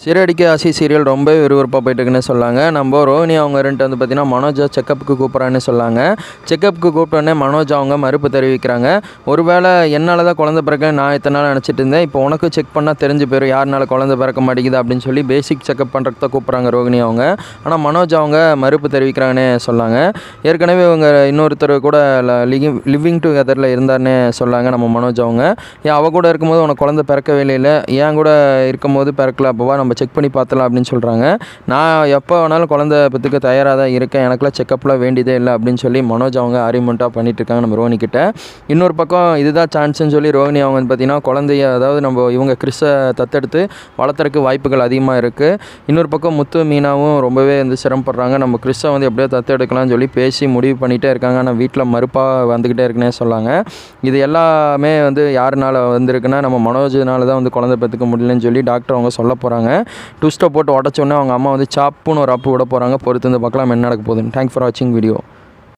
சிறடிக்க ஆசி சீரியல் ரொம்ப விறுவிறுப்பாக போயிட்டுருக்குன்னு சொல்லாங்க. நம்ம ரோஹினி அவங்க வந்து பார்த்திங்கன்னா மனோஜை செக்கப்புக்கு கூப்பிட்றான்னு சொல்லாங்க. செக்கப்புக்கு கூப்பிட்டோன்னே மனோஜ் அவங்க மறுப்பு தெரிவிக்கிறாங்க. ஒருவேளை என்னால் தான் குழந்தை பிறக்க நான் இத்தனை நாள் நினச்சிட்டு இருந்தேன், இப்போ உனக்கு செக் பண்ணால் தெரிஞ்சு போயிடும் யாருனால குழந்தை பிறக்க மாட்டேங்குது அப்படின்னு சொல்லி பேசிக் செக்கப் பண்ணுறதுக்கு தான் கூப்பிட்றாங்க ரோஹினி அவங்க. ஆனால் மனோஜ் அவங்க மறுப்பு தெரிவிக்கிறாங்கன்னே சொல்லாங்க. ஏற்கனவே இவங்க இன்னொருத்தர் கூட லிவிங் டுகெதரில் இருந்தார்னே சொல்லாங்க நம்ம மனோஜ் அவங்க. ஏன் அவள் கூட இருக்கும்போது உனக்கு குழந்தை பிறக்கவே இல்லை, ஏன் கூட இருக்கும்போது பிறக்கல, அப்போவா நம்ம செக் பண்ணி பார்த்தலாம் அப்படின்னு சொல்கிறாங்க. நான் எப்போ வேணாலும் குழந்தை பெற்றுக்க தயாராக தான் இருக்கேன், எனக்குலாம் செக்கப்லாம் வேண்டியதே இல்லை அப்படின்னு சொல்லி மனோஜ் அவங்க ஆர்கியூமெண்ட்டாக பண்ணிட்டு இருக்காங்க நம்ம ரோஹினி கிட்ட. இன்னொரு பக்கம் இதுதான் சான்ஸ்ன்னு சொல்லி ரோஹினி அவங்க பார்த்திங்கன்னா குழந்தைய, அதாவது நம்ம இவங்க கிறிஸை தத்தெடுத்து வளர்த்துறதுக்கு வாய்ப்புகள் அதிகமாக இருக்குது. இன்னொரு பக்கம் முத்து மீனாவும் ரொம்பவே சிரமப்படுறாங்க. நம்ம கிறிஸை எப்படியோ தத்தெடுக்கலாம்னு சொல்லி பேசி முடிவு பண்ணிகிட்டே இருக்காங்க. ஆனால் வீட்டில் மறுப்பாக வந்துக்கிட்டே இருக்குன்னே சொல்லாங்க. இது எல்லாமே யாருனால வந்திருக்குன்னா நம்ம மனோஜ்னால தான் குழந்தை பெற்றுக்க முடியலன்னு சொல்லி டாக்டர் அவங்க சொல்ல போகிறாங்க. ட்விஸ்ட்டை போட்டு உடச்சோன்னே அவங்க அம்மா சாப்புன்னு ஒரு அப்பு விட போகிறாங்க. பொறுத்து பார்க்கலாம் என்ன நடக்க போகுதுன்னு. தேங்க்ஸ் ஃபார் வாட்சிங் வீடியோ.